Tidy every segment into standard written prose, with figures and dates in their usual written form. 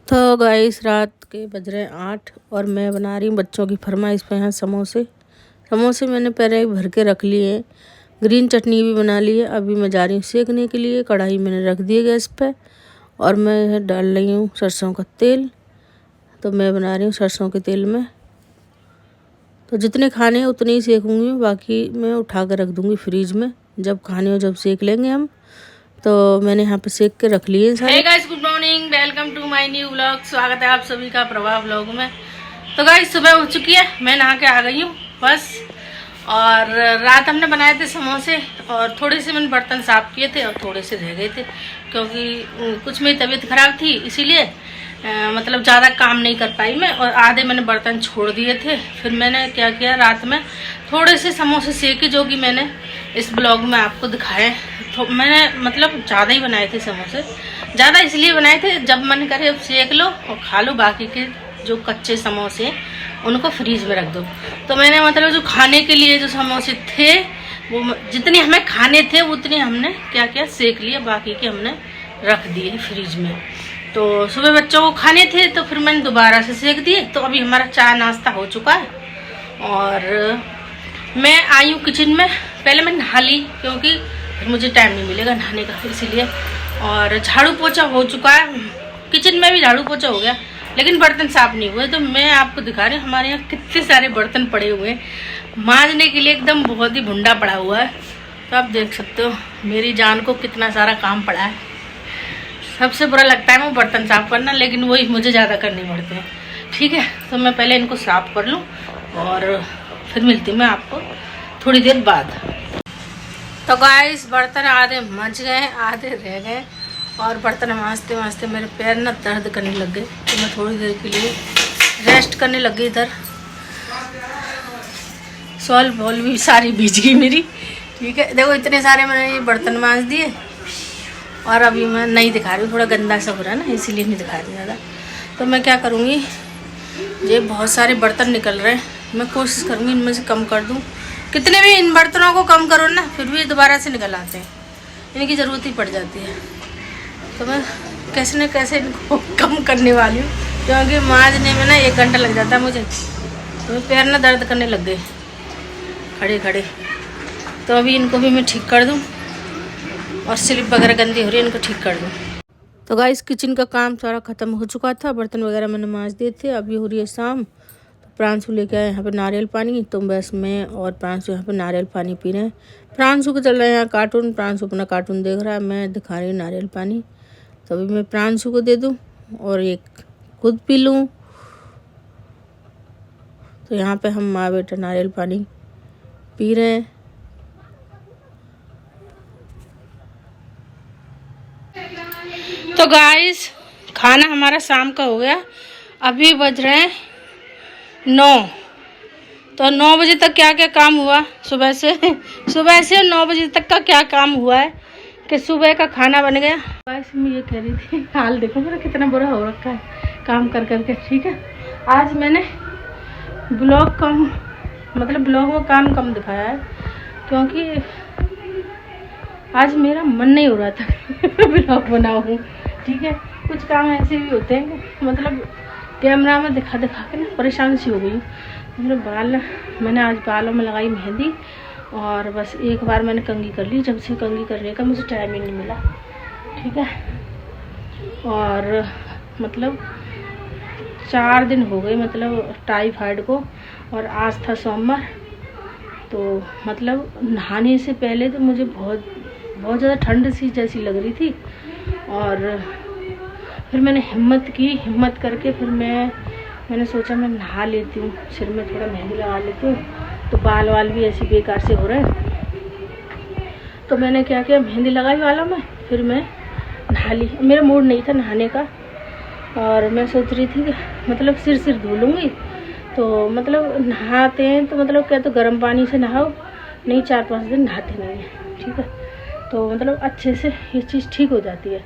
तो गाइस रात के बज रहे हैं 8 और मैं बना रही हूँ बच्चों की फरमाइश पे यहाँ समोसे मैंने पहले ही भर के रख लिए हैं। ग्रीन चटनी भी बना ली है। अभी मैं जा रही हूँ सेकने के लिए। कढ़ाई मैंने रख दी है गैस पे और मैं डाल रही हूँ सरसों का तेल। तो मैं बना रही हूँ सरसों के तेल में। तो जितने खाने हैं उतने ही सेकूँगी, बाकी मैं उठा कर रख दूँगी फ्रिज में। जब खाने हो जब सेक लेंगे हम। तो मैंने यहाँ पे सेक के रख लिए सारे। Hey guys, good morning, welcome to my new vlog. स्वागत है आप सभी का प्रभाव व्लॉग में। तो गाइस सुबह हो चुकी है, मैं नहा के आ गई हूँ बस। और रात हमने बनाए थे समोसे और थोड़े से मैंने बर्तन साफ किए थे और थोड़े से रह गए थे क्योंकि कुछ मेरी तबीयत खराब थी, इसीलिए मतलब ज़्यादा काम नहीं कर पाई मैं। और आधे मैंने बर्तन छोड़ दिए थे। फिर मैंने क्या किया, रात में थोड़े से समोसे सेके जो कि मैंने इस ब्लॉग में आपको दिखाए। तो मैंने मतलब ज़्यादा ही बनाए थे समोसे। ज़्यादा इसलिए बनाए थे, जब मन करे अब सेक लो और खा लो, बाकी के जो कच्चे समोसे उनको फ्रीज में रख दो। तो मैंने मतलब जो खाने के लिए जो समोसे थे वो जितने हमें खाने थे उतने हमने क्या किया, सेक लिए, बाकी के हमने रख दिए फ्रीज में। तो सुबह बच्चों को खाने थे तो फिर मैंने दोबारा से सेक दिए। तो अभी हमारा चाय नाश्ता हो चुका है और मैं आई हूँ किचन में। पहले मैं नहा ली क्योंकि फिर मुझे टाइम नहीं मिलेगा नहाने का, इसीलिए। और झाड़ू पोछा हो चुका है, किचन में भी झाड़ू पोछा हो गया, लेकिन बर्तन साफ नहीं हुए। तो मैं आपको दिखा रही हूँ हमारे यहाँ कितने सारे बर्तन पड़े हुए हैं मांजने के लिए, एकदम बहुत ही भुंडा पड़ा हुआ है। तो आप देख सकते हो मेरी जान को कितना सारा काम पड़ा है। सबसे बुरा लगता है वो बर्तन साफ करना, लेकिन वही मुझे ज़्यादा करने पड़ते हैं। ठीक है, तो मैं पहले इनको साफ कर लूँ और फिर मिलती हूँ मैं आपको थोड़ी देर बाद। तो गाइस बर्तन आधे मच गए, आधे रह गए और बर्तन मांजते मांजते मेरे पैर ना दर्द करने लग गए। तो मैं थोड़ी देर के लिए रेस्ट करने लग गई। इधर सॉल बॉल भी सारी भीज गई मेरी। ठीक है, देखो इतने सारे मैंने ये बर्तन मांज दिए और अभी मैं नहीं दिखा रही हूँ, थोड़ा गंदा सा हो रहा है ना, इसीलिए नहीं दिखा रही ज़्यादा। तो मैं क्या करूँगी, ये बहुत सारे बर्तन निकल रहे हैं, मैं कोशिश करूँगी इनमें से कम कर दूँ। कितने भी इन बर्तनों को कम करो ना, फिर भी दोबारा से निकल आते हैं, इनकी ज़रूरत ही पड़ जाती है। तो मैं कैसे न कैसे इनको कम करने वाली हूँ, क्योंकि मांजने में ना 1 घंटा लग जाता है मुझे। तो पैर ना दर्द करने लग गए खड़े खड़े। तो अभी इनको भी मैं ठीक कर दूँ और स्लिप वगैरह गंदी हो रही है, इनको ठीक कर दूँ। तो गाइस किचन का काम सारा ख़त्म हो चुका था, बर्तन वगैरह मैंने मांज दिए थे। अभी हो रही है शाम। तो प्रांशु लेके आए यहाँ पे नारियल पानी, तो बस मैं और प्रांशु यहाँ पे नारियल पानी पी रहे हैं। प्रांशु को चल रहा है यहाँ कार्टून, प्रांशु अपना कार्टून देख रहा है, मैं दिखा रही हूँ नारियल पानी। तो अभी मैं प्रांशु को दे दूँ और एक खुद पी लूँ। तो यहाँ पे हम माँ बेटा नारियल पानी पी रहे हैं। तो गाइस खाना हमारा शाम का हो गया, अभी बज रहे हैं 9। तो 9 बजे तक क्या क्या काम हुआ सुबह से 9 बजे तक का क्या काम हुआ है कि सुबह का खाना बन गया। गाइस मैं ये कह रही थी, हाल देखो मेरा कितना बुरा हो रखा है काम कर करके। ठीक है, आज मैंने ब्लॉग में काम कम दिखाया है क्योंकि आज मेरा मन नहीं हो रहा था ब्लॉग बनाऊँ। ठीक है, कुछ काम ऐसे भी होते हैं कि मतलब कैमरा में दिखा के ना परेशान सी हो गई। मेरे बाल, मैंने आज बालों में लगाई मेहंदी और बस एक बार मैंने कंघी कर ली। जब से कंघी करने का मुझे टाइम ही नहीं मिला। ठीक है, और मतलब 4 दिन हो गए मतलब टाइफाइड को, और आज था सोमवार। तो मतलब नहाने से पहले तो मुझे बहुत ज़्यादा ठंड सी जैसी लग रही थी। और फिर मैंने हिम्मत करके फिर मैंने सोचा मैं नहा लेती हूँ, सिर में थोड़ा मेहंदी लगा लेती हूँ। तो बाल भी ऐसे बेकार से हो रहे हैं। तो मैंने क्या किया, मेहंदी लगाई बालों में, फिर मैं नहा ली। मेरा मूड नहीं था नहाने का और मैं सोच रही थी कि मतलब सिर धो लूँगी। तो मतलब नहाते हैं तो मतलब क्या, तो गर्म पानी से नहाओ, नहीं 4-5 दिन नहाते नहीं हैं। ठीक है, तो मतलब अच्छे से ये चीज़ ठीक हो जाती है।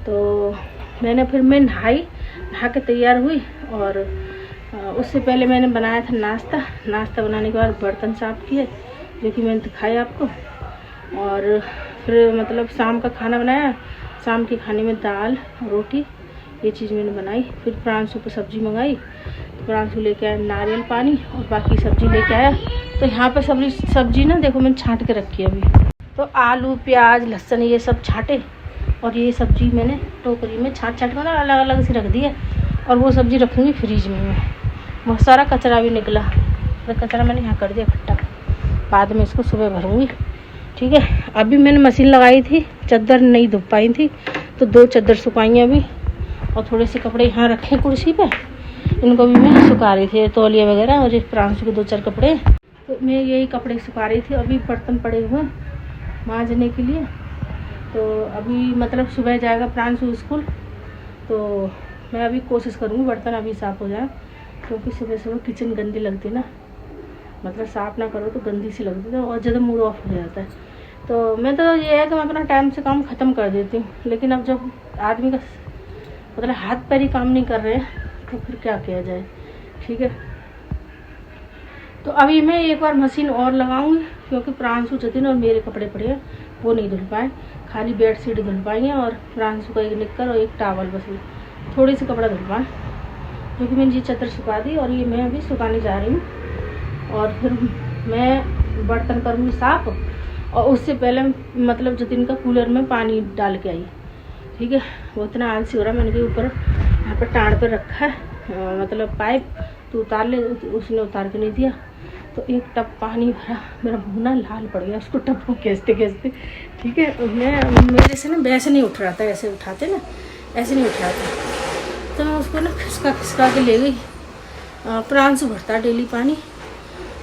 तो फिर मैं नहा के तैयार हुई और उससे पहले मैंने बनाया था नाश्ता बनाने के बाद बर्तन साफ़ किए, जो कि मैंने दिखाया आपको। और फिर मतलब शाम का खाना बनाया। शाम के खाने में दाल रोटी ये चीज़ मैंने बनाई। फिर प्रांशु को सब्ज़ी मंगाई, तो प्रांशु लेके आया नारियल पानी और बाकी सब्ज़ी लेके आया। तो यहाँ पे सब्ज़ी ना देखो मैंने छाँट के रखी है अभी। तो आलू प्याज लहसुन ये सब छाँटे और ये सब्ज़ी मैंने टोकरी में छाँट के मतलब अलग अलग से रख दी है। और वो सब्ज़ी रखूँगी फ्रिज में मैं। बहुत सारा कचरा भी निकला, तो कचरा मैंने यहाँ कर दिया इकट्ठा, बाद में इसको सुबह भरूँगी। ठीक है, अभी मैंने मशीन लगाई थी, चादर नहीं धुप पाई थी, तो 2 चादर सुखाई अभी और थोड़े से कपड़े यहाँ रखे कुर्सी पे, इनको भी मैं सुखा रही थी, तौलिया वगैरह और प्रांशु के 2-4 कपड़े। तो मैं यही कपड़े सुखा रही थी। अभी बर्तन पड़े हुए मांजने के लिए। तो अभी मतलब सुबह जाएगा प्रांशु स्कूल, तो मैं अभी कोशिश करूँगी बर्तन अभी साफ़ हो जाए, क्योंकि सुबह सुबह किचन गंदी लगती है ना, मतलब साफ़ ना करो तो गंदी सी लगती है और ज़्यादा मूड ऑफ हो जाता है। तो मैं तो ये है कि मैं अपना टाइम से काम ख़त्म कर देती हूँ, लेकिन अब जब आदमी का मतलब हाथ पैर ही काम नहीं कर रहे हैं तो फिर क्या किया जाए। ठीक है, तो अभी मैं एक बार मशीन और लगाऊंगी, क्योंकि प्रांशु जतिन और मेरे कपड़े पड़े हैं वो नहीं धुल पाए, खाली बेड शीट धुल पाई हैं और प्रांशु का एक निक्कर और एक टावल, बस थोड़ी सी कपड़ा धुल पाए, क्योंकि मैंने ये चादर सुखा दी और ये मैं अभी सुखाने जा रही हूँ। और फिर मैं बर्तन करूँगी साफ़, और उससे पहले मतलब जतिन का कूलर में पानी डाल के आई। ठीक है, वो इतना आलसी हो रहा है, मैंने के ऊपर यहाँ पर टाड़ पर रखा है मतलब पाइप, तो उतार ले, उसने उतार के नहीं दिया, तो एक टब पानी भरा, मेरा मुँह ना लाल पड़ गया उसको टब को खींचते खींचते। ठीक है, मेरे से ना वैसे नहीं उठ रहा था, ऐसे उठाते ना ऐसे नहीं उठ रहा था, तो मैं उसको ना खिसका के ले गई। प्रांशु भरता डेली पानी,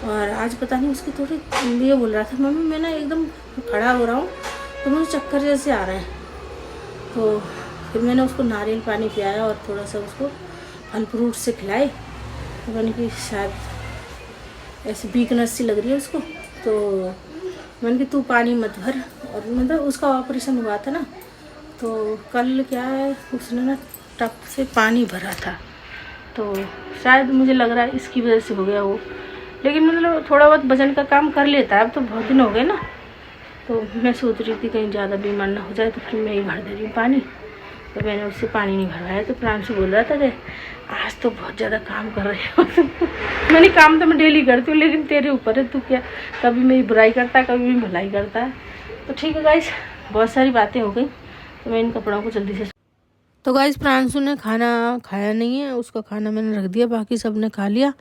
और आज पता नहीं उसकी थोड़ी ये बोल रहा था, मम्मी मैं ना एकदम खड़ा हो रहा हूँ तो मुझे चक्कर जैसे आ रहे हैं। तो फिर मैंने उसको नारियल पानी पिलाया और थोड़ा सा उसको फल फ्रूट से खिलाए, तो मैंने कि शायद ऐसी वीकनेस सी लग रही है उसको, तो मैंने कि तू पानी मत भर। और मतलब उसका ऑपरेशन हुआ था ना, तो कल क्या है उसने ना टब से पानी भरा था, तो शायद मुझे लग रहा है इसकी वजह से हो गया वो। लेकिन मतलब थोड़ा बहुत वजन का काम कर लेता है, अब तो बहुत दिन हो गए ना, तो मैं सोच रही थी कहीं ज़्यादा बीमार ना हो जाए, तो फिर मैं ही भर दे रही हूँ पानी। तो मैंने उससे पानी नहीं भरवाया, तो प्रांशु बोल रहा था कि आज तो बहुत ज़्यादा काम कर रहे हो। मैंने काम तो मैं डेली करती हूँ, लेकिन तेरे ऊपर है, तू क्या कभी मेरी बुराई करता है कभी मेरी भलाई करता है। तो ठीक है गाइस, बहुत सारी बातें हो गई, तो मैं इन कपड़ों को जल्दी से। तो गाइस प्रांशु ने खाना खाया नहीं है, उसका खाना मैंने रख दिया, बाकी सब ने खा लिया।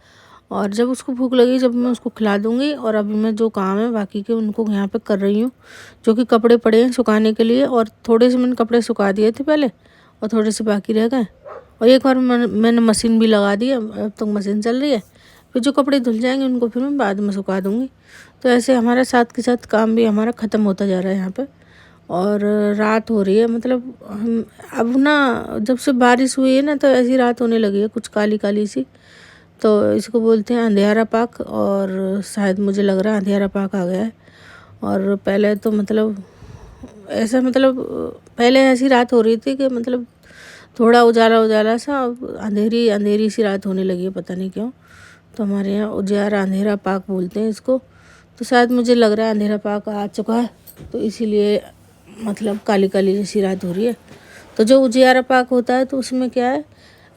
और जब उसको भूख लगी जब मैं उसको खिला दूंगी। और अभी मैं जो काम है बाकी के उनको यहाँ पे कर रही हूँ, जो कि कपड़े पड़े हैं सुखाने के लिए। और थोड़े से मैंने कपड़े सुखा दिए थे पहले, और थोड़े से बाकी रह गए। और एक बार मैंने मशीन भी लगा दी है, अब तक मशीन चल रही है। फिर जो कपड़े धुल जाएंगे उनको फिर मैं बाद में सुखा दूँगी। तो ऐसे हमारे साथ के साथ काम भी हमारा ख़त्म होता जा रहा है यहाँ पर। और रात हो रही है, मतलब हम अब ना जब से बारिश हुई है ना, तो ऐसी रात होने लगी है कुछ काली काली सी। तो इसको बोलते हैं अंधेरा पाक, और शायद मुझे लग रहा है अंधेरा पाक आ गया है। और पहले तो मतलब ऐसा मतलब पहले ऐसी रात हो रही थी कि मतलब थोड़ा उजाला उजाला सा, अब अंधेरी अंधेरी सी रात होने लगी है, पता नहीं क्यों। तो हमारे यहाँ उजाला अंधेरा पाक बोलते हैं इसको। तो शायद मुझे लग रहा है अंधेरा पाक आ चुका है, तो इसीलिए मतलब काली काली जैसी रात हो रही है। तो जो उजियारा पाक होता है तो उसमें क्या है,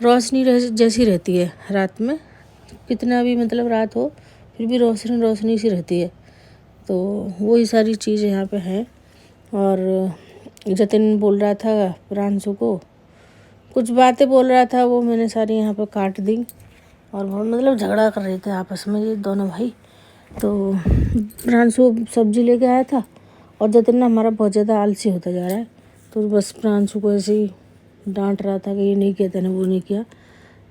रोशनी जैसी रहती है रात में, कितना भी मतलब रात हो फिर भी रोशनी रोशनी सी रहती है। तो वही सारी चीज़ यहाँ पे हैं। और जतिन बोल रहा था प्रांशु को, कुछ बातें बोल रहा था, वो मैंने सारी यहाँ पे काट दी। और बहुत मतलब झगड़ा कर रहे थे आपस में ये दोनों भाई। तो प्रांशु सब्जी लेके आया था, और जतिन ना हमारा बहुत ज़्यादा आलसी होता जा रहा है, तो बस प्रांशु को ऐसे ही डांट रहा था कि ये नहीं किया तूने, वो नहीं किया।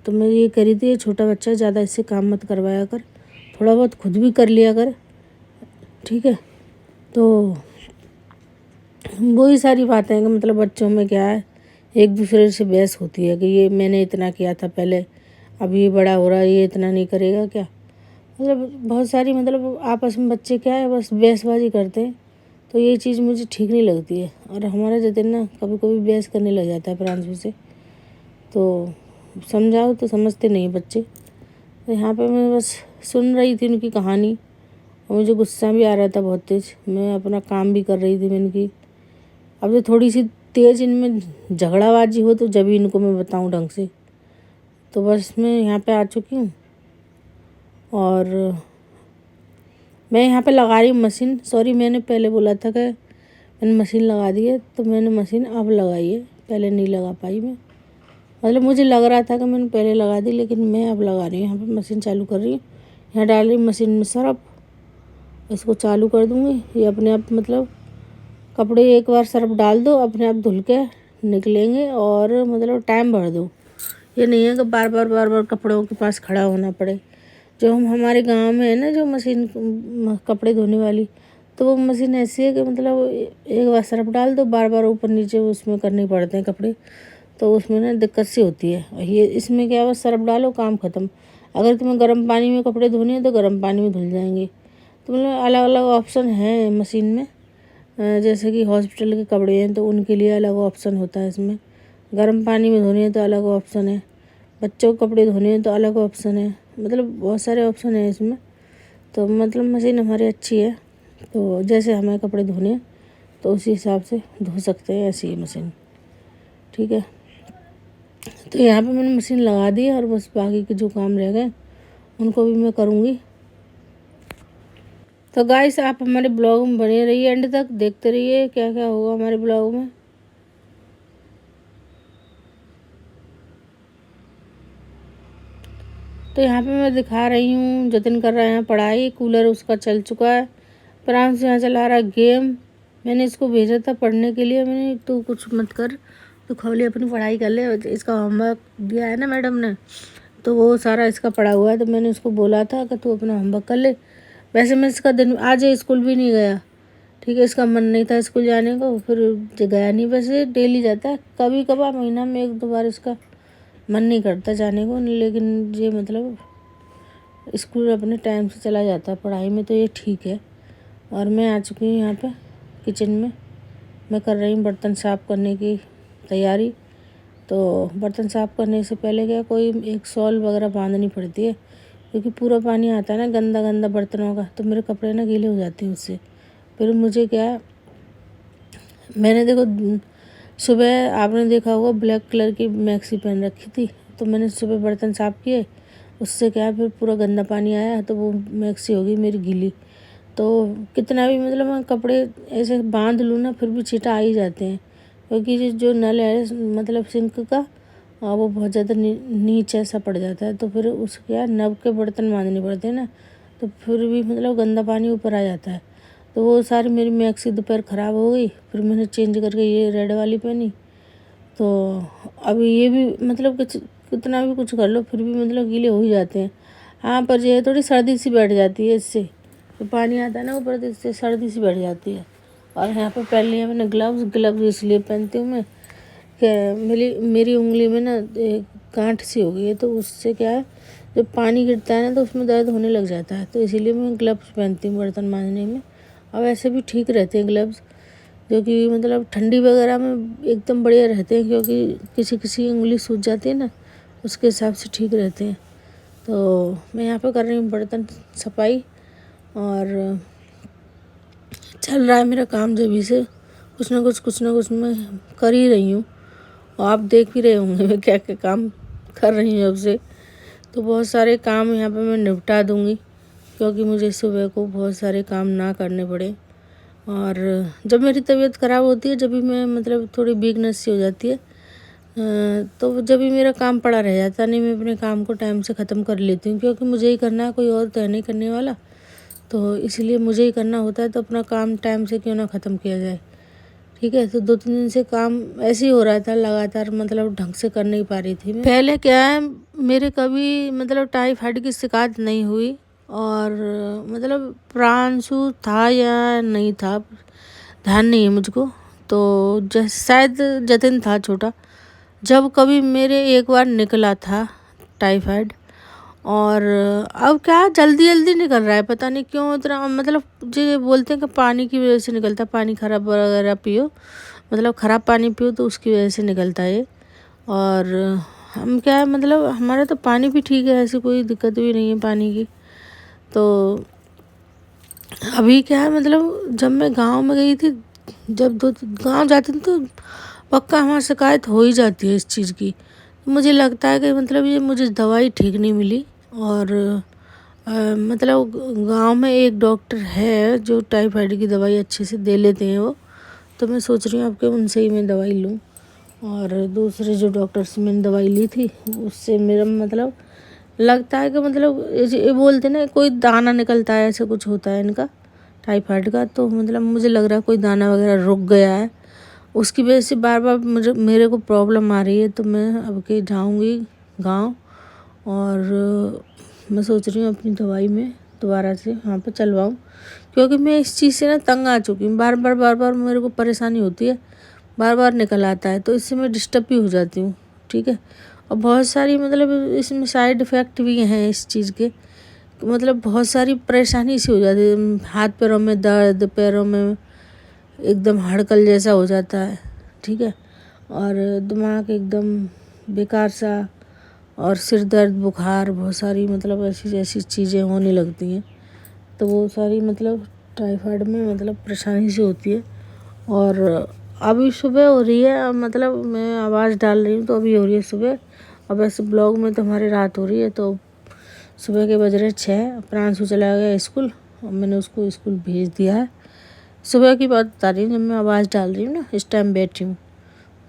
तो मैं ये करी थी, ये छोटा बच्चा ज़्यादा इससे काम मत करवाया कर, थोड़ा बहुत खुद भी कर लिया कर, ठीक है। तो वही सारी बातें हैं कि मतलब बच्चों में क्या है, एक दूसरे से बहस होती है कि ये मैंने इतना किया था पहले, अब ये बड़ा हो रहा है ये इतना नहीं करेगा क्या। मतलब बहुत सारी मतलब आपस में बच्चे क्या है बस बहसबाजी करते हैं, तो ये चीज़ मुझे ठीक नहीं लगती है। और हमारा जतिन ना कभी कभी बहस करने लग जाता है प्रांशु से, तो समझाओ तो समझते नहीं बच्चे। तो यहाँ पे मैं बस सुन रही थी उनकी कहानी, और मुझे गुस्सा भी आ रहा था बहुत तेज। मैं अपना काम भी कर रही थी, मैंने की अब जो थोड़ी सी तेज़ इनमें झगड़ाबाजी हो तो जब ही इनको मैं बताऊँ ढंग से। तो बस मैं यहाँ पे आ चुकी हूँ और मैं यहाँ पे लगा रही हूँ मशीन। सॉरी, मैंने पहले बोला था कि मैंने मशीन लगा दी है, तो मैंने मशीन अब लगाई है, पहले नहीं लगा पाई मैं। मतलब मुझे लग रहा था कि मैंने पहले लगा दी, लेकिन मैं अब लगा रही हूँ। यहाँ पे मशीन चालू कर रही हूँ। यहाँ डाल रही हूँ मशीन में सरफ, इसको चालू कर दूँगी। ये अपने आप मतलब कपड़े एक बार सरफ डाल दो, अपने आप धुल के निकलेंगे और मतलब टाइम भर दो। ये नहीं है कि बार बार कपड़ों के पास खड़ा होना पड़े। जो हमारे गांव में है ना जो मशीन कपड़े धोने वाली, तो वो मशीन ऐसी है कि मतलब एक बार सरफ डाल दो, बार बार ऊपर नीचे उसमें करने पड़ते हैं कपड़े, तो उसमें ना दिक्कत सी होती है। और ये इसमें क्या है, सरफ डालो काम ख़त्म। अगर तुम्हें गर्म पानी में कपड़े धोने हैं तो गर्म पानी में धुल जाएंगे। तो मतलब अलग अलग ऑप्शन है मशीन में। जैसे कि हॉस्पिटल के कपड़े हैं तो उनके लिए अलग ऑप्शन होता है इसमें, गर्म पानी में धोने हैं तो अलग ऑप्शन है, बच्चों के कपड़े धोने हैं तो अलग ऑप्शन है। मतलब बहुत सारे ऑप्शन हैं इसमें। तो मतलब मशीन हमारी अच्छी है, तो जैसे हमें कपड़े धोने हैं तो उसी हिसाब से धो सकते हैं, ऐसी है मशीन। ठीक है, तो यहाँ पे मैंने मशीन लगा दी है और बस बाकी के जो काम रह गए उनको भी मैं करूँगी। तो गाइस, आप हमारे ब्लॉग में बने रहिए, एंड तक देखते रहिए क्या क्या होगा हमारे ब्लॉग में। तो यहाँ पे मैं दिखा रही हूँ, जतिन कर रहे हैं पढ़ाई, कूलर उसका चल चुका है, प्रांश यहाँ चला रहा गेम। मैंने इसको भेजा था पढ़ने के लिए, मैंने तू कुछ मत कर, तू खाली अपनी पढ़ाई कर ले। इसका होमवर्क दिया है ना मैडम ने, तो वो सारा इसका पढ़ा हुआ है, तो मैंने उसको बोला था कि तू अपना होमवर्क कर ले। वैसे मैं इसका दिन आज स्कूल भी नहीं गया, ठीक है, इसका मन नहीं था स्कूल जाने को, फिर गया नहीं। वैसे डेली जाता है, कभी कभार महीना में 1-2 बार इसका मन नहीं करता जाने को, लेकिन ये मतलब स्कूल अपने टाइम से चला जाता है पढ़ाई में, तो ये ठीक है। और मैं आ चुकी हूँ यहाँ पे किचन में, मैं कर रही हूँ बर्तन साफ़ करने की तैयारी। तो बर्तन साफ़ करने से पहले क्या, कोई एक शॉल वगैरह बांधनी पड़ती है, क्योंकि पूरा पानी आता है ना गंदा गंदा बर्तनों का, तो मेरे कपड़े ना गीले हो जाते हैं उससे। फिर मुझे क्या, मैंने देखो सुबह आपने देखा होगा ब्लैक कलर की मैक्सी पहन रखी थी, तो मैंने सुबह बर्तन साफ़ किए, उससे क्या फिर पूरा गंदा पानी आया तो वो मैक्सी हो गई मेरी गीली। तो कितना भी मतलब मैं कपड़े ऐसे बांध लूँ ना, फिर भी छींटा आ ही जाते हैं, क्योंकि जो नल है मतलब सिंक का, वो बहुत ज़्यादा नीचे सा पड़ जाता है, तो फिर उसके क्या नब के बर्तन मांजने पड़ते हैं ना, तो फिर भी मतलब गंदा पानी ऊपर आ जाता है। तो वो सारी मेरी मैक्सी दोपहर ख़राब हो गई, फिर मैंने चेंज करके ये रेड वाली पहनी। तो अभी ये भी मतलब कितना भी कुछ कर लो फिर भी मतलब गीले हो ही जाते हैं। हाँ, पर ये थोड़ी सर्दी सी बैठ जाती है इससे, तो पानी आता है ना ऊपर, तो इससे सर्दी सी बैठ जाती है। और यहाँ पर पहन लिया मैंने ग्लव्स इसलिए पहनती हूँ मैं कि मेरी उंगली में ना एक गांठ सी हो गई है, तो उससे क्या है, जब पानी गिरता है ना तो उसमें दर्द होने लग जाता है, तो इसीलिए मैं ग्लव्स पहनती हूँ बर्तन मांजने में। और वैसे भी ठीक रहते हैं ग्लव्स, जो कि मतलब ठंडी वगैरह में एकदम बढ़िया रहते हैं, क्योंकि किसी किसी उंगली सूज जाती है ना, उसके हिसाब से ठीक रहते हैं। तो मैं यहाँ पे कर रही हूँ बर्तन सफाई, और चल रहा है मेरा काम जब से कुछ ना कुछ मैं कर ही रही हूँ। और आप देख ही रहे होंगे मैं क्या क्या काम कर रही हूँ अब से। तो बहुत सारे काम यहाँ पे मैं निपटा दूँगी, क्योंकि मुझे सुबह को बहुत सारे काम ना करने पड़े। और जब मेरी तबीयत ख़राब होती है, जब भी मैं मतलब थोड़ी वीकनेस सी हो जाती है, तो जब भी मेरा काम पड़ा रह जाता नहीं, मैं अपने काम को टाइम से ख़त्म कर लेती हूँ, क्योंकि मुझे ही करना है, कोई और तो है नहीं करने वाला, तो इसलिए मुझे ही करना होता है। तो अपना काम टाइम से क्यों ना ख़त्म किया जाए, ठीक है। तो 2-3 दिन से काम ऐसे ही हो रहा था लगातार, मतलब ढंग से कर नहीं पा रही थी मैं। पहले क्या है, मेरे कभी मतलब टाइफाइड की शिकायत नहीं हुई, और मतलब प्रांशु था या नहीं था ध्यान नहीं है मुझको, तो शायद जतिन था छोटा, जब कभी मेरे एक बार निकला था टाइफाइड। और अब क्या जल्दी जल्दी निकल रहा है, पता नहीं क्यों इतना, मतलब जो बोलते हैं कि पानी की वजह से निकलता है, पानी खराब वगैरह पियो, मतलब ख़राब पानी पियो तो उसकी वजह से निकलता है। और हम क्या है, मतलब हमारा तो पानी भी ठीक है, ऐसी कोई दिक्कत भी नहीं है पानी की। तो अभी क्या है, मतलब जब मैं गांव में गई थी, जब गांव जाती थी तो पक्का हमारी शिकायत हो ही जाती है इस चीज़ की। मुझे लगता है कि मतलब ये मुझे दवाई ठीक नहीं मिली। और मतलब गांव में एक डॉक्टर है जो टाइफाइड की दवाई अच्छे से दे लेते हैं वो, तो मैं सोच रही हूँ अब कि उनसे ही मैं दवाई लूँ। और दूसरे जो डॉक्टर से मैंने दवाई ली थी उससे मेरा मतलब लगता है कि मतलब ये बोलते ना कोई दाना निकलता है, ऐसे कुछ होता है इनका टाइफाइड का। तो मतलब मुझे लग रहा है कोई दाना वगैरह रुक गया है, उसकी वजह से बार बार मेरे को प्रॉब्लम आ रही है। तो मैं अब के जाऊँगी गाँव और मैं सोच रही हूँ अपनी दवाई में दोबारा से वहाँ पर चलवाऊँ, क्योंकि मैं इस चीज़ से ना तंग आ चुकी हूँ। बार बार मेरे को परेशानी होती है, बार बार निकल आता है, तो इससे मैं डिस्टर्ब भी हो जाती हूँ। ठीक है। और बहुत सारी मतलब इसमें साइड इफ़ेक्ट भी हैं इस चीज़ के, मतलब बहुत सारी परेशानी सी हो जाती है। हाथ पैरों में दर्द, पैरों में एकदम हड़कल जैसा हो जाता है। ठीक है। और दिमाग एकदम बेकार सा, और सिर दर्द, बुखार, बहुत सारी मतलब ऐसी ऐसी चीज़ें होने लगती हैं। तो वो सारी मतलब टाइफाइड में मतलब परेशानी सी होती है। और अभी सुबह हो रही है, मतलब मैं आवाज़ डाल रही हूँ तो अभी हो रही है सुबह। अब ऐसे ब्लॉग में तो हमारी रात हो रही है। तो सुबह के बज रहे 6, प्रांशु चला गया स्कूल और मैंने उसको स्कूल भेज दिया है। सुबह की बात बता रही हूँ, जब मैं आवाज़ डाल रही हूँ ना, इस टाइम बैठी हूँ,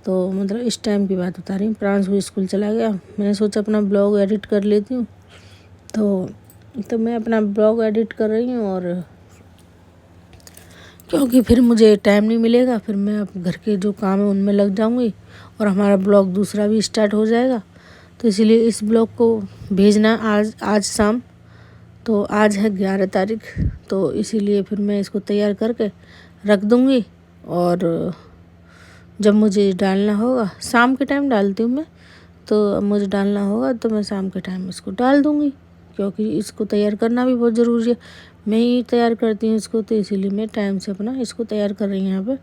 तो मतलब इस टाइम की बात बता रही हूँ। प्रांशु स्कूल चला गया, मैंने सोचा अपना ब्लॉग एडिट कर लेती हूँ। तो मैं अपना ब्लॉग एडिट कर रही हूँ, और क्योंकि फिर मुझे टाइम नहीं मिलेगा, फिर मैं अब घर के जो काम है उनमें लग जाऊँगी और हमारा ब्लॉग दूसरा भी स्टार्ट हो जाएगा। तो इसीलिए इस ब्लॉग को भेजना आज शाम, तो आज है 11 तारीख, तो इसीलिए फिर मैं इसको तैयार करके रख दूँगी। और जब मुझे डालना होगा, शाम के टाइम डालती हूँ मैं, तो अब मुझे डालना होगा तो मैं शाम के टाइम इसको डाल दूँगी, क्योंकि इसको तैयार करना भी बहुत ज़रूरी है। मैं ही तैयार करती हूँ इसको, तो इसीलिए मैं टाइम से अपना इसको तैयार कर रही हूँ यहाँ पे।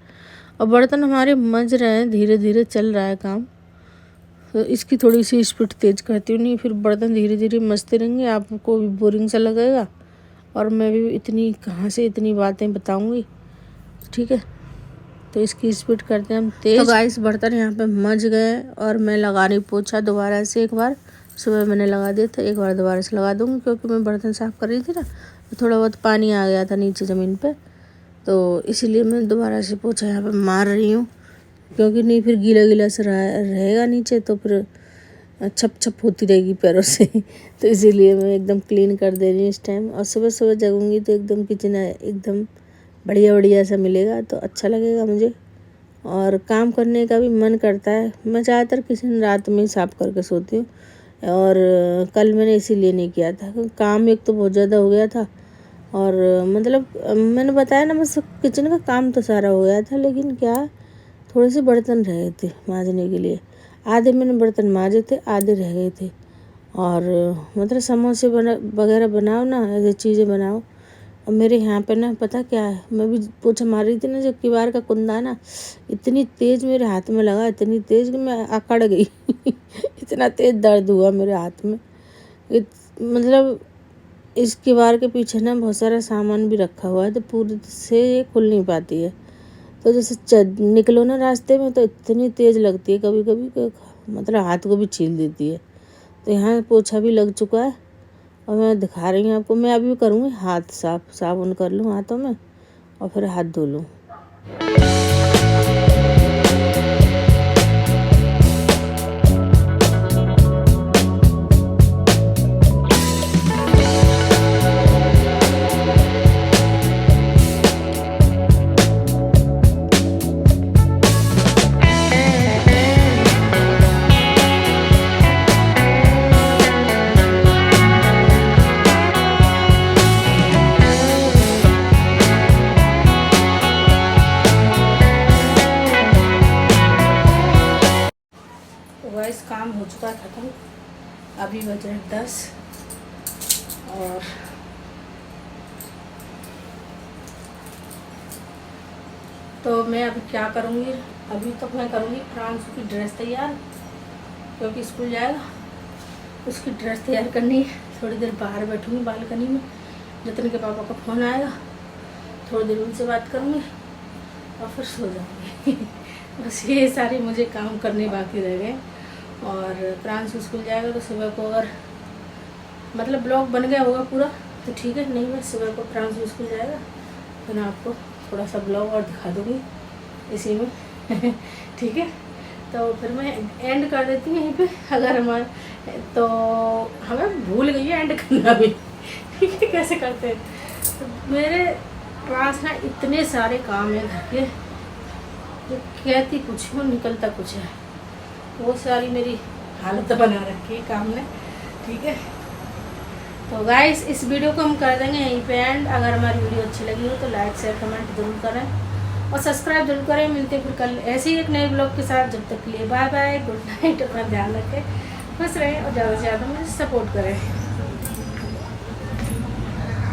और बर्तन हमारे मंज रहे हैं, धीरे धीरे चल रहा है काम। तो इसकी थोड़ी सी स्पीड तेज़ करती हूँ, नहीं फिर बर्तन धीरे धीरे मचते रहेंगे, आपको भी बोरिंग सा लगेगा और मैं भी इतनी कहाँ से इतनी बातें बताऊँगी। ठीक है। तो इसकी स्पीड करते हैं हम तेज़। तो गाइस बर्तन यहाँ पे मच गए और मैं लगा रही पोछा दोबारा से। एक बार सुबह मैंने लगा दिया था, एक बार दोबारा से लगा दूँगी, क्योंकि मैं बर्तन साफ़ कर रही थी ना, तो थोड़ा बहुत पानी आ गया था नीचे ज़मीन पे, तो इसीलिए मैं दोबारा से पोछा यहाँ पे मार रही हूँ, क्योंकि नहीं फिर गीला गीला सा रहेगा नीचे, तो फिर छप छप होती रहेगी पैरों से। तो इसीलिए मैं एकदम क्लीन कर दे रही हूँ इस टाइम। और सुबह सुबह जगूँगी तो एकदम किचन एकदम बढ़िया बढ़िया सा मिलेगा, तो अच्छा लगेगा मुझे और काम करने का भी मन करता है। मैं ज़्यादातर किचन रात में ही साफ़ करके सोती हूँ, और कल मैंने इसीलिए नहीं किया था क्योंकि काम एक तो बहुत ज़्यादा हो गया था। और मतलब मैंने बताया ना, बस किचन का काम तो सारा हो गया था, लेकिन क्या थोड़े से बर्तन रहे थे मांजने के लिए। आधे मैंने बर्तन मांजे थे, आधे रह गए थे। और मतलब समोसे वगैरह बनाओ ना, ऐसी चीज़ें बनाओ। और मेरे यहाँ पे ना पता क्या है, मैं भी पोछा मार रही थी ना, जो किवाड़ का कुंदा है ना, इतनी तेज़ मेरे हाथ में लगा, इतनी तेज़ कि मैं अकड़ गई। इतना तेज़ दर्द हुआ मेरे हाथ में। मतलब इस किवाड़ के पीछे ना बहुत सारा सामान भी रखा हुआ है, तो पूरी से ये खुल नहीं पाती है। तो जैसे निकलो ना रास्ते में तो इतनी तेज़ लगती है कभी कभी, मतलब हाथ को भी छील देती है। तो यहाँ पोछा भी लग चुका है और मैं दिखा रही हूँ आपको। मैं अभी करूँगी हाथ साफ, साबुन कर लूँ हाथों में और फिर हाथ धो लूँ। गाइस काम हो चुका खत्म, अभी बज रहे 10। और तो मैं अभी क्या करूँगी, अभी तो मैं करूँगी प्रांशु की ड्रेस तैयार, क्योंकि स्कूल जाएगा, उसकी ड्रेस तैयार करनी है। थोड़ी देर बाहर बैठूँगी बालकनी में, जतन के पापा का फ़ोन आएगा, थोड़ी देर उनसे बात करूँगी और फिर सो जाऊँगी। बस ये सारे मुझे काम करने बाकी रह गए। और प्रांशु स्कूल जाएगा तो सुबह को अगर मतलब ब्लॉग बन गया होगा पूरा तो ठीक है, नहीं मैं सुबह को प्रांशु स्कूल जाएगा तो मैं आपको थोड़ा सा ब्लॉग और दिखा दूँगी इसी में ठीक है। तो फिर मैं एंड कर देती हूँ यहीं पे। अगर हमारे तो हमें भूल गई है एंड करना भी ठीक है, कैसे करते हैं। तो मेरे पास ना इतने सारे काम है घर के, जो कहती कुछ हूँ निकलता कुछ है। वो सारी मेरी हालत बना रखी है काम ने, ठीक है। तो गाइस इस वीडियो को हम कर देंगे यहीं पे एंड। अगर हमारी वीडियो अच्छी लगी हो तो लाइक शेयर कमेंट जरूर करें और सब्सक्राइब जरूर करें। मिलते हैं फिर कल ऐसे ही एक नए ब्लॉग के साथ। जब तक के लिए बाय बाय, गुड नाइट, अपना ध्यान रखें, खुश रहें और ज़्यादा से ज़्यादा मुझे सपोर्ट करें।